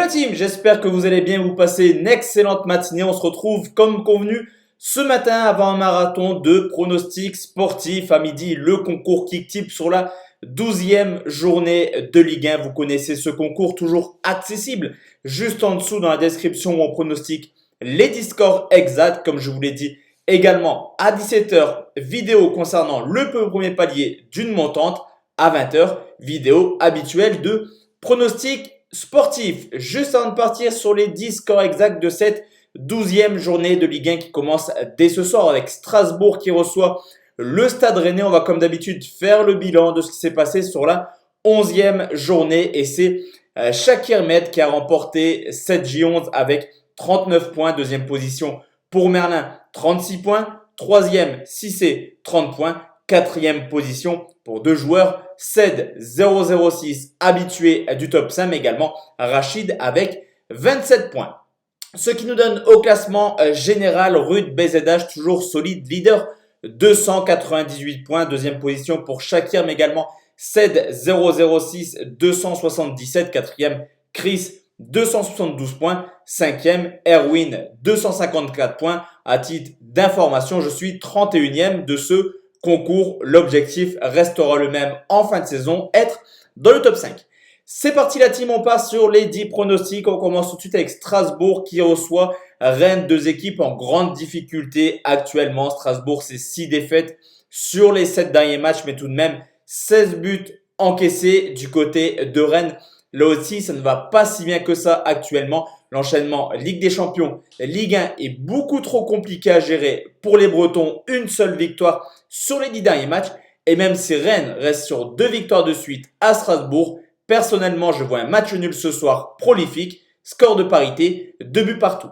la team, j'espère que vous allez bien, vous passez une excellente matinée. On se retrouve comme convenu ce matin avant un marathon de pronostics sportifs à midi, le concours Kicktip sur la 12e journée de Ligue 1. Vous connaissez ce concours toujours accessible juste en dessous dans la description où on pronostique les 10 scores exacts comme je vous l'ai dit. Également à 17h, vidéo concernant le premier palier d'une montante. À 20h, vidéo habituelle de pronostics sportifs. Juste avant de partir sur les 10 scores exacts de cette 12e journée de Ligue 1 qui commence dès ce soir avec Strasbourg qui reçoit le Stade Rennais. On va comme d'habitude faire le bilan de ce qui s'est passé sur la 11e journée et c'est Shakir Med qui a remporté cette J11 avec 39 points. Deuxième position pour Merlin, 36 points. Troisième, Cissé, 30 points. Quatrième position pour deux joueurs, Ced 006, habitué du top 5, mais également Rachid avec 27 points. Ce qui nous donne au classement général Ruud BZH, toujours solide leader, 298 points. Deuxième position pour Shakir, mais également Ced 006, 277. Quatrième, Chris, 272 points. Cinquième, Erwin, 254 points. À titre d'information, je suis 31e de ce concours. L'objectif restera le même en fin de saison, être dans le top 5. C'est parti la team, on passe sur les 10 pronostics. On commence tout de suite avec Strasbourg qui reçoit Rennes, deux équipes en grande difficulté actuellement. Strasbourg, c'est 6 défaites sur les 7 derniers matchs, mais tout de même 16 buts encaissés du côté de Rennes. Là aussi, ça ne va pas si bien que ça actuellement. L'enchaînement Ligue des Champions, Ligue 1 est beaucoup trop compliqué à gérer pour les Bretons. Une seule victoire sur les 10 derniers matchs. Et même si Rennes reste sur 2 victoires de suite à Strasbourg, personnellement, je vois un match nul ce soir prolifique. Score de parité, 2 buts partout.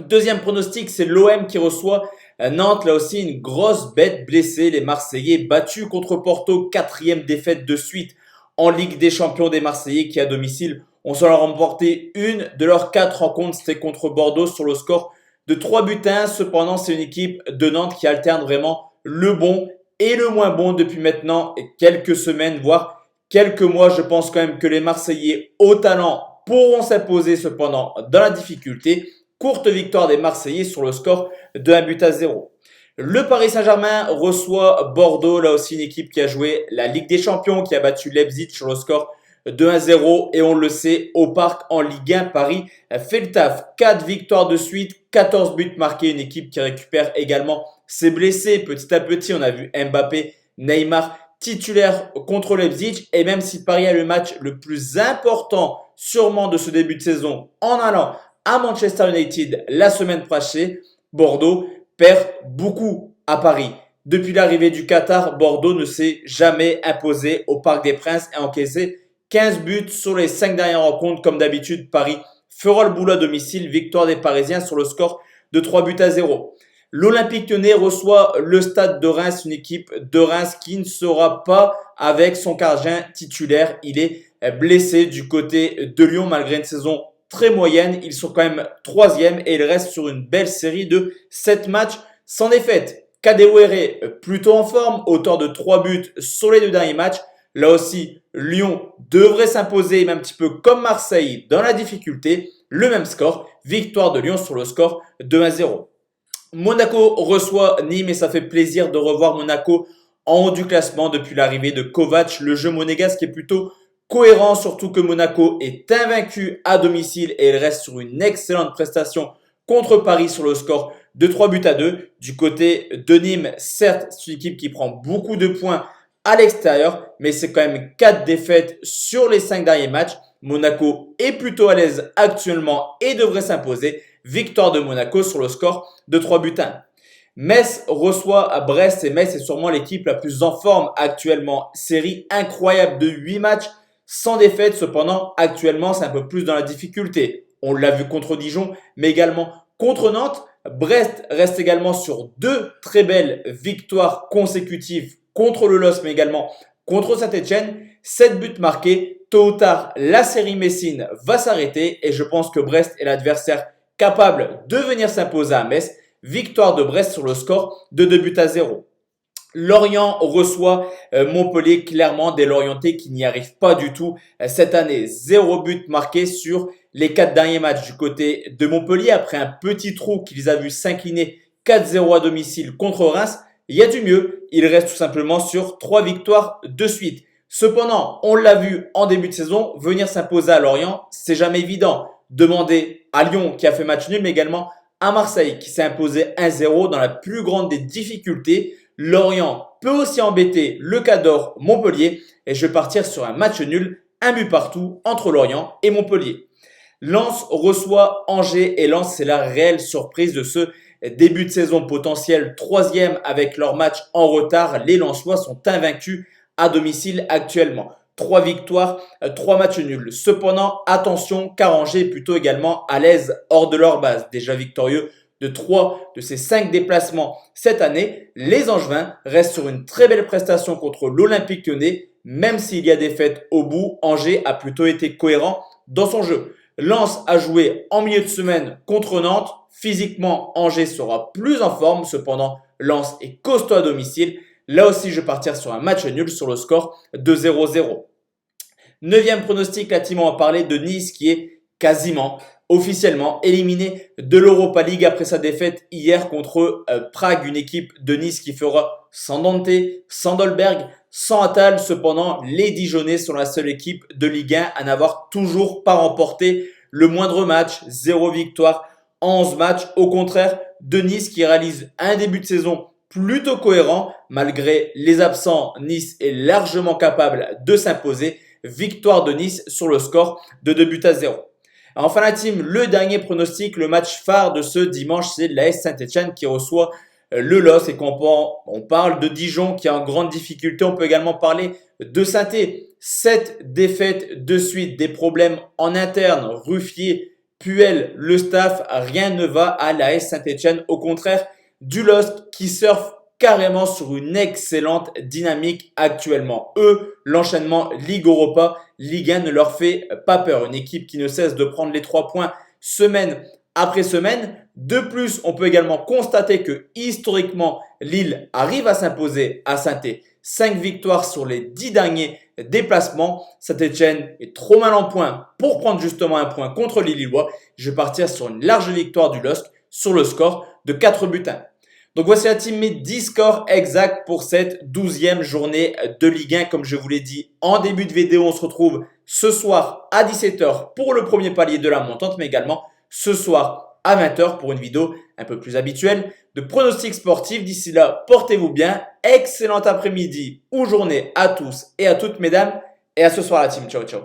Deuxième pronostic, c'est l'OM qui reçoit Nantes. Là aussi, une grosse bête blessée. Les Marseillais battus contre Porto, 4e défaite de suite en Ligue des Champions des Marseillais qui à domicile ont seulement remporté une de leurs 4 rencontres. C'était contre Bordeaux sur le score de 3 buts à 1. Cependant, c'est une équipe de Nantes qui alterne vraiment le bon et le moins bon depuis maintenant quelques semaines, voire quelques mois. Je pense quand même que les Marseillais au talent pourront s'imposer cependant dans la difficulté. Courte victoire des Marseillais sur le score de 1 but à 0. Le Paris Saint-Germain reçoit Bordeaux. Là aussi une équipe qui a joué la Ligue des Champions, qui a battu Leipzig sur le score de 1-0. Et on le sait, au Parc en Ligue 1, Paris fait le taf. 4 victoires de suite, 14 buts marqués. Une équipe qui récupère également ses blessés. Petit à petit, on a vu Mbappé, Neymar titulaire contre Leipzig. Et même si Paris a le match le plus important sûrement de ce début de saison en allant à Manchester United la semaine prochaine, Bordeaux perd beaucoup à Paris. Depuis l'arrivée du Qatar, Bordeaux ne s'est jamais imposé au Parc des Princes et a encaissé 15 buts sur les 5 dernières rencontres. Comme d'habitude, Paris fera le boulot à domicile. Victoire des Parisiens sur le score de 3 buts à 0. L'Olympique Lyonnais reçoit le Stade de Reims, une équipe de Reims qui ne sera pas avec son gardien titulaire. Il est blessé du côté de Lyon malgré une saison très moyenne. Ils sont quand même 3e et ils restent sur une belle série de 7 matchs sans défaite. Kadewere plutôt en forme, auteur de 3 buts sur les 2 derniers matchs. Là aussi, Lyon devrait s'imposer, même un petit peu comme Marseille, dans la difficulté. Le même score, victoire de Lyon sur le score de 1-0. Monaco reçoit Nîmes et ça fait plaisir de revoir Monaco en haut du classement depuis l'arrivée de Kovac. Le jeu monégasque est plutôt cohérent, surtout que Monaco est invaincu à domicile et il reste sur une excellente prestation contre Paris sur le score de 3 buts à 2. Du côté de Nîmes, certes, c'est une équipe qui prend beaucoup de points à l'extérieur, mais c'est quand même 4 défaites sur les 5 derniers matchs. Monaco est plutôt à l'aise actuellement et devrait s'imposer. Victoire de Monaco sur le score de 3 buts à 1. Metz reçoit à Brest et Metz est sûrement l'équipe la plus en forme actuellement. Série incroyable de 8 matchs sans défaite. Cependant, actuellement, c'est un peu plus dans la difficulté. On l'a vu contre Dijon, mais également contre Nantes. Brest reste également sur 2 très belles victoires consécutives contre le LOSC, mais également contre Saint-Etienne. 7 buts marqués. Tôt ou tard, la série Messine va s'arrêter et je pense que Brest est l'adversaire capable de venir s'imposer à Metz. Victoire de Brest sur le score de 2 buts à 0. Lorient reçoit Montpellier, clairement des Lorientais qui n'y arrivent pas du tout cette année. 0 but marqué sur les 4 derniers matchs du côté de Montpellier, après un petit trou qui les a vus s'incliner 4-0 à domicile contre Reims, il y a du mieux. Il reste tout simplement sur 3 victoires de suite. Cependant, on l'a vu en début de saison, venir s'imposer à Lorient, c'est jamais évident. Demandez à Lyon qui a fait match nul, mais également à Marseille qui s'est imposé 1-0 dans la plus grande des difficultés. Lorient peut aussi embêter le Cador Montpellier et je vais partir sur un match nul, un but partout entre Lorient et Montpellier. Lens reçoit Angers et Lens, c'est la réelle surprise de ce début de saison potentiel. Troisième avec leur match en retard, les Lensois sont invaincus à domicile actuellement. 3 victoires, 3 matchs nuls. Cependant, attention car Angers est plutôt également à l'aise hors de leur base. Déjà victorieux de 3 de ces 5 déplacements cette année, les Angevins restent sur une très belle prestation contre l'Olympique Lyonnais. Même s'il y a des défaites au bout, Angers a plutôt été cohérent dans son jeu. Lens a joué en milieu de semaine contre Nantes. Physiquement, Angers sera plus en forme. Cependant, Lens est costaud à domicile. Là aussi, je vais partir sur un match nul sur le score de 0-0. Neuvième pronostic, là, Timon va parler de Nice qui est quasiment officiellement éliminé de l'Europa League après sa défaite hier contre Prague, une équipe de Nice qui fera sans Dante, sans Dolberg, sans Attal. Cependant, les Dijonais sont la seule équipe de Ligue 1 à n'avoir toujours pas remporté le moindre match, 0 victoire en 11 matchs. Au contraire de Nice qui réalise un début de saison plutôt cohérent. Malgré les absents, Nice est largement capable de s'imposer. Victoire de Nice sur le score de 2-0. Enfin la team, le dernier pronostic, le match phare de ce dimanche, c'est l'AS Saint-Etienne qui reçoit le LOSC et on parle de Dijon qui est en grande difficulté. On peut également parler de Saint-Etienne. 7 défaites de suite, des problèmes en interne, Ruffier, Puel, le staff, rien ne va à l'AS Saint-Etienne. Au contraire du LOSC qui surfe carrément sur une excellente dynamique actuellement. Eux, l'enchaînement Ligue Europa, Ligue 1 ne leur fait pas peur. Une équipe qui ne cesse de prendre les 3 points semaine après semaine. De plus, on peut également constater que historiquement, Lille arrive à s'imposer à Saint-Étienne. 5 victoires sur les 10 derniers déplacements. Saint-Etienne est trop mal en point pour prendre justement un point contre les Lillois. Je vais partir sur une large victoire du LOSC sur le score de 4-1. Donc voici la team, mes 10 scores exacts pour cette 12e journée de Ligue 1. Comme je vous l'ai dit en début de vidéo, on se retrouve ce soir à 17h pour le premier palier de la montante, mais également ce soir à 20h pour une vidéo un peu plus habituelle de pronostics sportifs. D'ici là, portez-vous bien. Excellent après-midi ou journée à tous et à toutes, mesdames. Et à ce soir la team. Ciao, ciao.